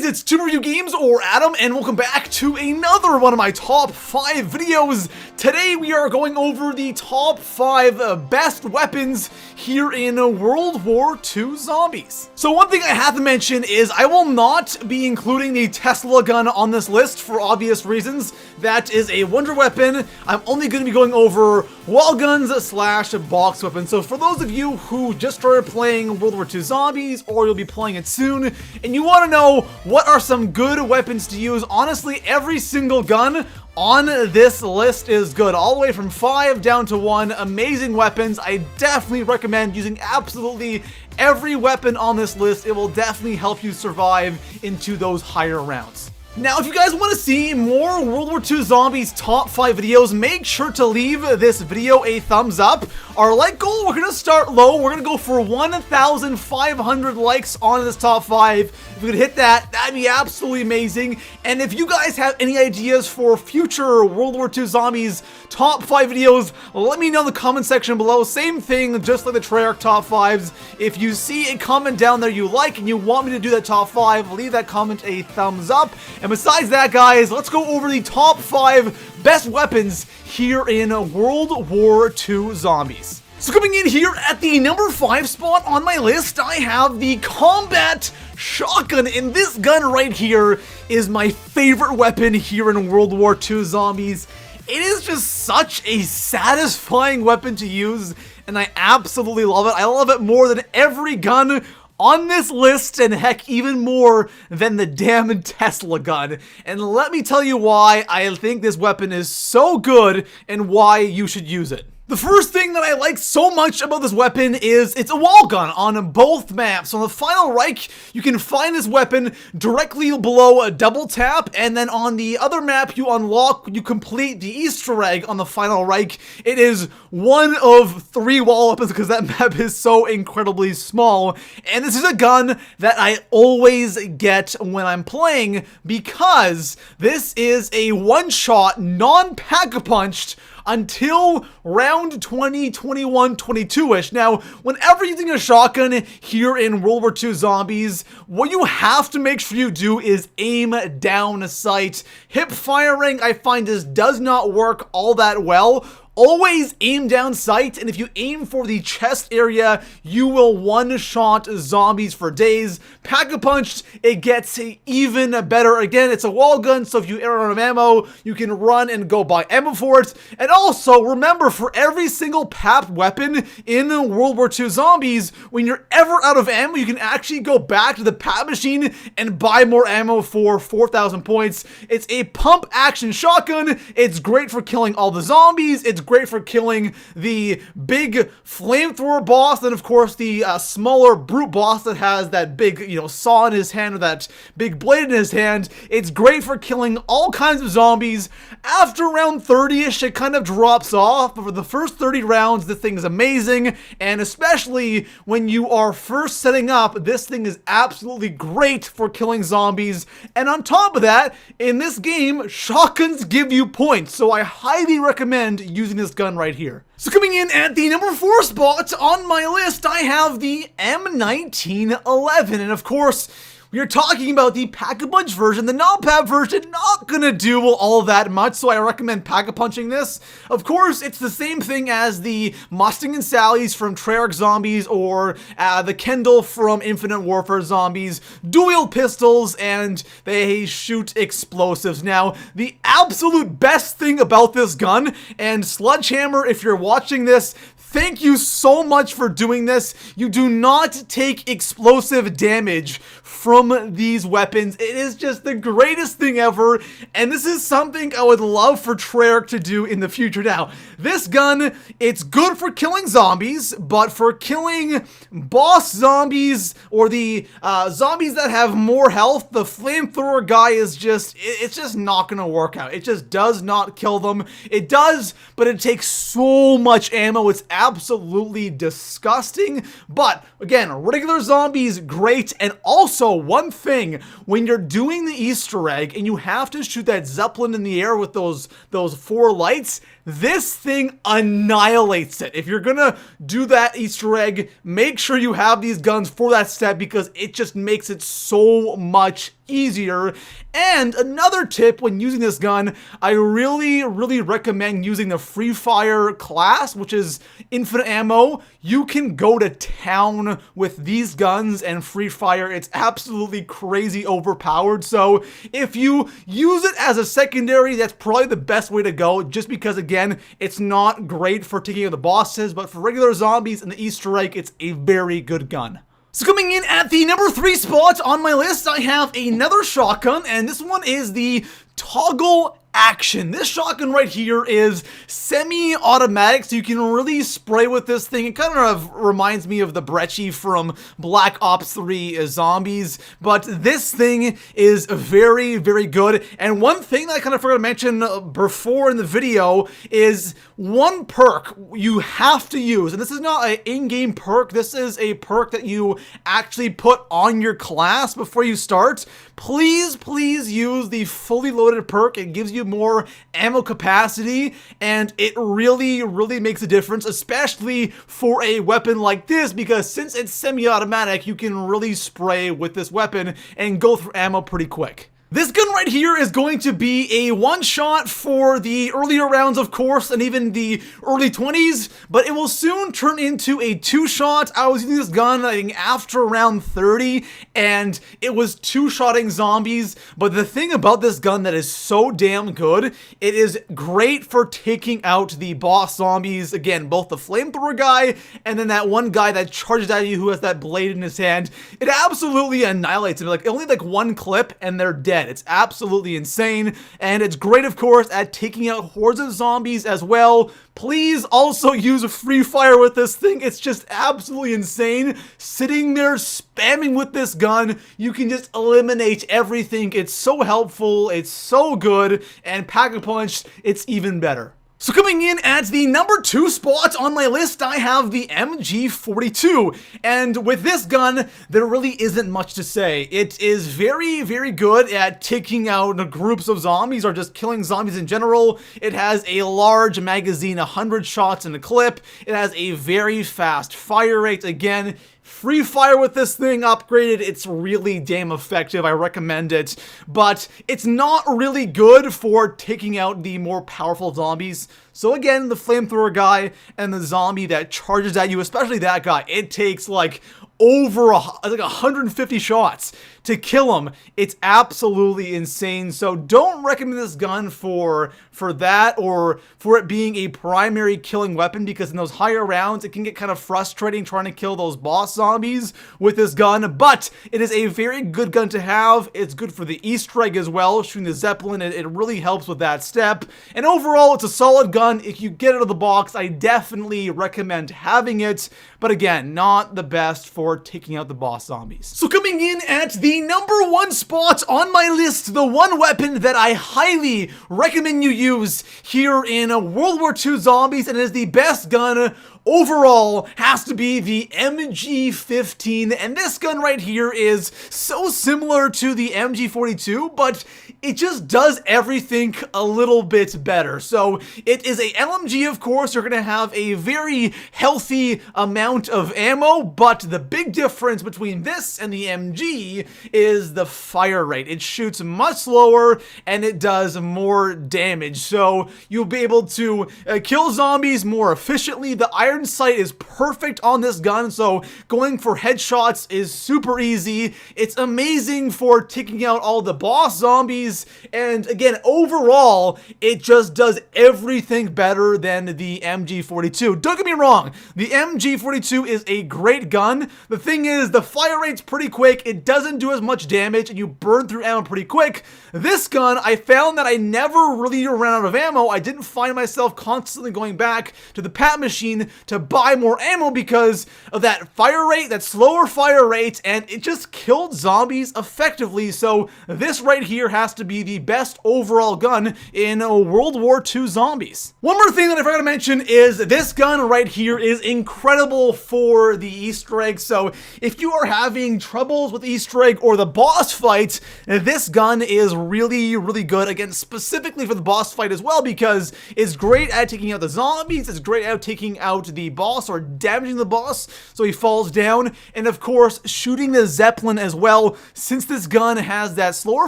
it's Two Review Games or Adam, and welcome back to another one of my top 5 videos. Today we are going over the top 5 best weapons here in World War II Zombies. So one thing I have to mention is I will not be including the Tesla gun on this list for obvious reasons. That is a wonder weapon. I'm only going to be going over wall guns / box weapons. So for those of you who just started playing World War II Zombies, or you'll be playing it soon, and you want to know what are some good weapons to use, honestly, every single gun on this list is good. All the way from 5 down to 1. Amazing weapons. I definitely recommend using absolutely every weapon on this list. It will definitely help you survive into those higher rounds. Now, if you guys want to see more World War II Zombies top 5 videos, make sure to leave this video a thumbs up. Our like goal, we're going to start low. We're going to go for 1,500 likes on this top 5. If we could hit that, that'd be absolutely amazing. And if you guys have any ideas for future World War II Zombies top 5 videos, let me know in the comment section below. Same thing, just like the Treyarch top 5s. If you see a comment down there you like and you want me to do that top 5, leave that comment a thumbs up. And besides that, guys, let's go over the top 5 best weapons here in World War II Zombies. So coming in here at the number 5 spot on my list, I have the combat shotgun, and this gun right here is my favorite weapon here in World War II Zombies. It is just such a satisfying weapon to use, and I absolutely love it. I love it more than every gun on this list, and heck, even more than the damn Tesla gun. And let me tell you why I think this weapon is so good and why you should use it. The first thing that I like so much about this weapon is it's a wall gun on both maps. On the Final Reich, you can find this weapon directly below a double tap, and then on the other map you unlock when you complete the Easter egg on the Final Reich. It is one of 3 wall weapons because that map is so incredibly small. And this is a gun that I always get when I'm playing because this is a one-shot, non-pack-a-punched until round 20, 21, 22-ish. Now, whenever using a shotgun here in World War II Zombies, what you have to make sure you do is aim down a sight. Hip firing, I find, this does not work all that well. Always aim down sight, and if you aim for the chest area, you will one-shot zombies for days. Pack-a-punched, it gets even better. Again, it's a wall gun, so if you run out of ammo, you can run and go buy ammo for it. And also, remember, for every single PAP weapon in World War II Zombies, when you're ever out of ammo, you can actually go back to the PAP machine and buy more ammo for 4,000 points. It's a pump-action shotgun. It's great for killing all the zombies. It's great for killing the big flamethrower boss, and of course the smaller brute boss that has that big, saw in his hand or that big blade in his hand. It's great for killing all kinds of zombies. After round 30-ish, it kind of drops off, but for the first 30 rounds, this thing is amazing, and especially when you are first setting up, this thing is absolutely great for killing zombies. And on top of that, in this game, shotguns give you points, so I highly recommend using this gun right here. So coming in at the number 4 spot on my list, I have the M1911, and of course, we are talking about the Pack-a-Punch version. The non-PAP version, not gonna do all that much, so I recommend Pack-a-Punching this. Of course, it's the same thing as the Mustang and Sally's from Treyarch Zombies, or the Kendall from Infinite Warfare Zombies. Dual pistols, and they shoot explosives. Now, the absolute best thing about this gun, and Sledgehammer, if you're watching this, thank you so much for doing this. You do not take explosive damage from these weapons. It is just the greatest thing ever, and this is something I would love for Treyarch to do in the future. Now, this gun, it's good for killing zombies, but for killing boss zombies or the zombies that have more health, the flamethrower guy is it's just not gonna work out. It just does not kill them. It does, but it takes so much ammo. It's absolutely disgusting. But again, regular zombies, great. And also, one thing, when you're doing the Easter egg and you have to shoot that Zeppelin in the air with those 4 lights, this thing annihilates it. If you're gonna do that Easter egg, make sure you have these guns for that step because it just makes it so much easier. And another tip when using this gun, I really recommend using the free fire class, which is infinite ammo. You can go to town with these guns and free fire. It's absolutely crazy overpowered. So if you use it as a secondary, that's probably the best way to go, just because again, it's not great for taking out the bosses, but for regular zombies and the Easter egg, it's a very good gun. So coming in at the number 3 spot on my list, I have another shotgun, and this one is the toggle action. This shotgun right here is semi-automatic, so you can really spray with this thing. It kind of reminds me of the Brecci from Black Ops 3 Zombies, but this thing is very good. And one thing that I kind of forgot to mention before in the video is one perk you have to use, and this is not an in-game perk, this is a perk that you actually put on your class before you start. Please use the fully loaded perk. It gives you more ammo capacity, and it really makes a difference, especially for a weapon like this, because since it's semi-automatic, you can really spray with this weapon and go through ammo pretty quick. This gun right here is going to be a one-shot for the earlier rounds, of course, and even the early 20s, but it will soon turn into a two-shot. I was using this gun, I think, after round 30, and it was two-shotting zombies, but the thing about this gun that is so damn good, it is great for taking out the boss zombies, again, both the flamethrower guy, and then that one guy that charges at you who has that blade in his hand. It absolutely annihilates them, like, only like one clip, and they're dead. It's absolutely insane, and it's great, of course, at taking out hordes of zombies as well. Please also use a free fire with this thing. It's just absolutely insane. Sitting there spamming with this gun, you can just eliminate everything. It's so helpful, it's so good, and Pack-a-Punch, it's even better. So coming in at the number 2 spot on my list, I have the MG42, and with this gun, there really isn't much to say. It is very good at taking out groups of zombies or just killing zombies in general. It has a large magazine, 100 shots in a clip. It has a very fast fire rate. Again, free fire with this thing upgraded, it's really damn effective. I recommend it, but it's not really good for taking out the more powerful zombies. So again, the flamethrower guy and the zombie that charges at you, especially that guy, it takes like over like 150 shots to kill him. It's absolutely insane. So don't recommend this gun for that, or for it being a primary killing weapon, because in those higher rounds it can get kind of frustrating trying to kill those boss zombies with this gun. But it is a very good gun to have. It's good for the Easter egg as well, shooting the Zeppelin. It really helps with that step, and overall it's a solid gun. If you get it out of the box, I definitely recommend having it, but again, not the best for taking out the boss zombies. So coming in at the number 1 spot on my list, the one weapon that I highly recommend you use here in World War II Zombies, and is the best gun overall, has to be the MG15, and this gun right here is so similar to the MG42, but it just does everything a little bit better. So it is a LMG, of course. You're gonna have a very healthy amount of ammo, but the big difference between this and the MG is the fire rate. It shoots much slower and it does more damage, so you'll be able to kill zombies more efficiently. The iron sight is perfect on this gun, so going for headshots is super easy. It's amazing for taking out all the boss zombies, and again, overall, it just does everything better than the MG42. Don't get me wrong, the MG42 is a great gun. The thing is, the fire rate's pretty quick, it doesn't do as much damage, and you burn through ammo pretty quick. This gun, I found that I never really ran out of ammo. I didn't find myself constantly going back to the pat machine to buy more ammo because of that fire rate, that slower fire rate, and it just killed zombies effectively. So this right here has to be the best overall gun in World War II Zombies. One more thing that I forgot to mention is this gun right here is incredible for the Easter egg. So if you are having troubles with Easter egg or the boss fight, this gun is really good. Again, specifically for the boss fight as well, because it's great at taking out the zombies, it's great at taking out the boss or damaging the boss so he falls down, and of course shooting the Zeppelin as well. Since this gun has that slower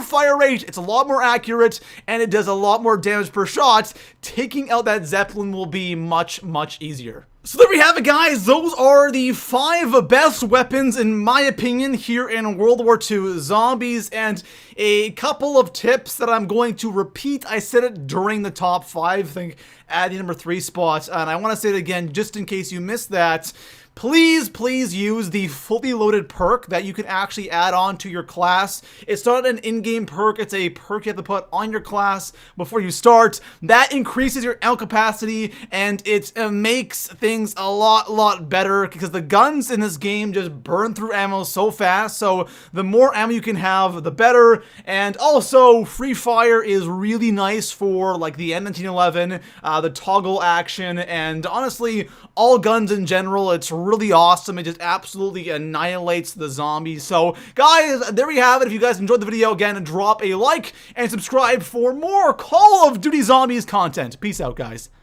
fire rate, it's a lot more accurate and it does a lot more damage per shot. Taking out that Zeppelin will be much easier. So there we have it, guys. Those are the 5 best weapons, in my opinion, here in World War II Zombies, and a couple of tips that I'm going to repeat. I said it during the top 5, I think, at the number 3 spot, and I want to say it again just in case you missed that. Please use the fully loaded perk that you can actually add on to your class. It's not an in-game perk, it's a perk you have to put on your class before you start. That increases your ammo capacity and it makes things a lot better because the guns in this game just burn through ammo so fast. So the more ammo you can have, the better. And also, free fire is really nice for like the M1911, the toggle action, and honestly, all guns in general. It's really awesome. It just absolutely annihilates the zombies. So guys, there we have it. If you guys enjoyed the video, again, drop a like and subscribe for more Call of Duty Zombies content. Peace out, guys.